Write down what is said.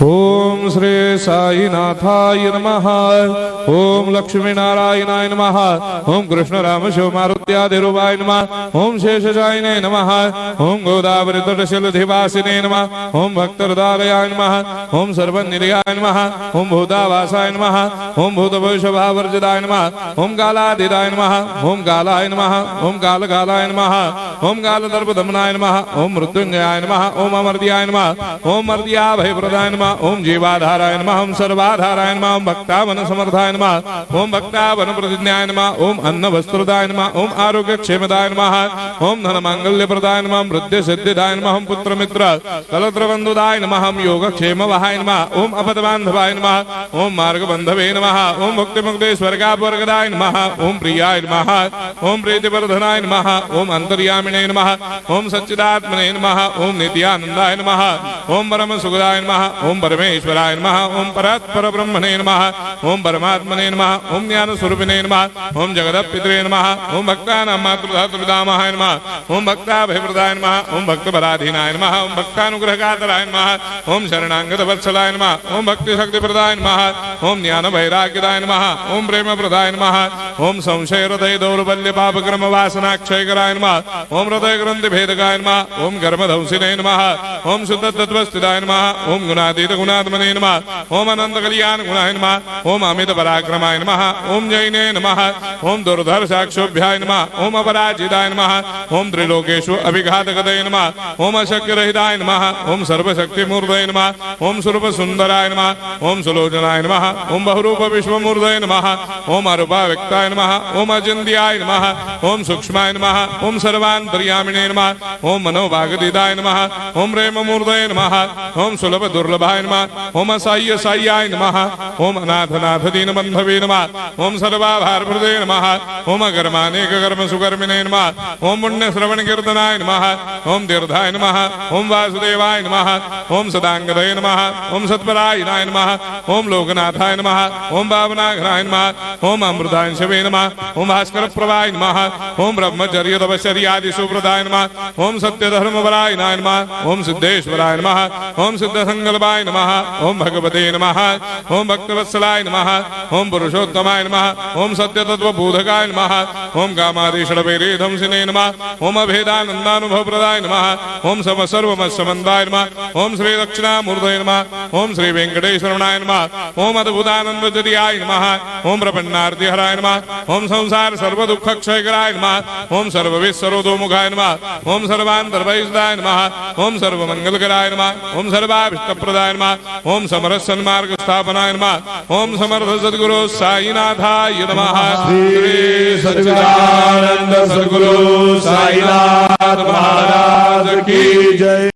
ओम श्री साईनाथाय नमः। ओम लक्ष्मी नारायणाय नमः। ओम कृष्ण राम शिव मारुत्यादिरूपाय नमः। ओम शेषशायिने नमः। ओम गोदावरी तटशिलधिवासिने नमः। ओम भक्तहृदयाय नमः। ओम सर्वनिलयाय नमः। ओम भूतावासाय नमः। ओम भूतभविष्यभावर्जिताय नमः। ओम कालाधीराय नमः। ओम कालाय नमः। ओम कालकालाय नमः। ओम कालदर्पदमनाय नमः। ओम मृत्युंजयाय नमः। ओम अमर्त्याय नमः। ओम मर्त्याभयप्रदाय नमः। ओम जीवाधाराय नमः। ओम सर्वाधाराय नमः। ओम भक्तावन समर्थाय नमः। ओम भक्तावन प्रतिज्ञाय नमः। ओम अन्न वस्त्रदाय नमः। ओम आरोग्य क्षेमदाय नमः। ओम धन मांगल्य प्रदाय नमः। ओम वृद्धि सिद्धिदाय नमः। ओम पुत्र मित्र कलत्र बंधुदाय नमः। ओम योग क्षेम वहाय नमः। ओम अपद बांधवाय नमः। ओम मार्ग बंधवे नमः। ओम मुक्ति मुक्ति स्वर्गापवर्गदाय नमः। ओम प्रियाय नमः। ओम प्रीतिवर्धनाय नमः। ओम अंतर्यामिने नमः। ओम सच्चिदात्मने नमः। ओम नित्यानंदाय नमः। ओम परम सुखदाय नमः। ओम परमेश्वराय नमः। ओम परात्पर ब्रह्मणे नमः। ओम परमात्मने नमः। ओम ज्ञान स्वरूपिणे नमः। ओम जगदपितरे नमः। ओम भक्तानां मातृधातृदामहाय नमः। ओम भक्ताभयप्रदाय नमः। ओम भक्तपराधीनाय नमः। ओम भक्तानुग्रहकातराय नमः। ओम शरणागत वत्सलाय नमः। ओम भक्ति शक्ति प्रदाय नमः। ओम ज्ञान वैराग्यदाय नमः। ओम प्रेम प्रदाय नमः। ओम संशय हृदय दौर्बल्य पाप कर्म वासना क्षयकराय नमः। ओम हृदय ग्रंथि भेदकाय नमः। ओम कर्मधंसिने नमः। ओम शुद्ध तत्वस्थिताय नमः। ओम गुणातीत गुणात्मने नमः। ओम अनंत कल्याण गुणाय नमः। ओम अमित पराक्रमाय नमः। ओम जैने नमः। ओम दुर्धर साक्षोभ्याय नमः। ओम अपराजिताय नमः। ओम त्रिलोकेषु अभिघातगतये नमः। ओम अशक्य रहिताय नमः। ओम सर्वशक्ति मूर्तये नमः। ओम स्वरूप सुंदराय नमः। ओम सुलोचनाय नमः। ओम बहुरूप विश्वमूर्तये नमः। ओम अरूपाव्यक्ताय नमः। ओम अचिन्त्याय नमः। ओम सूक्ष्माय नमः। ओम सर्वान्तर्यामिने नमः। ओम मनोभागदिताय नमः। ओम प्रेम मूर्तये नमः। ओम सुलभ दुर्लभाय नमः। ओम असाह्य साह्याय नमः। ओम अनाथनाथ दीनबन्धवे नमः। ओम सर्वाभारप्रदे नमः। ओम अकर्मानेक कर्म सुकर्मिणे नमः। ओम पुण्य श्रवण कीर्तनाय नमः। ओम तीर्थाय नमः। ओम वासुदेवाय नमः। ओम सदांगदये नमः। ओम सत्परायणाय नमः। ओम लोकनाथाय नमः। ओम पावनाघ्नाय नमः। ओम अमृतांशवे नमः। ओम भास्कर प्रभाय नमः। ओम ब्रह्मचर्य तपश्चर्यादि सुप्रदाय नमः। ओम सत्यधर्मपरायणाय नमः। ओम सिद्धेश्वराय नमः। ओम सिद्ध संकल्पाय नमः। ओम भगवते नमः। ओम भक्तवत्सलाय नमः। ओम पुरुषोत्तमाय नमः। ओम सत्यतत्त्वबोधकाय नमः। ओम कामादिषडभैरेधंसिने नमः। ओम अभेदानन्दानुभवप्रदाय नमः। ओम सर्वमस्समन्दाय नमः। ओम श्री दक्षिणामूर्तये नमः। ओम श्री वेंकटेश्वरनाय नमः। ओम अद्भुतानन्दजर्याय नमः। ओम प्रपन्नार्तिहराय नमः। ओम संसार सर्वदुःखक्षयकराय नमः। ओम सर्वविस्सर्वतोमुखाय नमः। ओम सर्वान्तर्वैसदाय नमः। ओम सर्वमङ्गलकराय नमः। ओम सर्वाभीष्टप्रदाय नमः। ओम समरस सन्मार्ग स्थापनाय नमः। ओम समर्थ सद्गुरु साईनाथाय नमः। श्री सच्चिदानंद सद्गुरु साईनाथ महाराज की जय।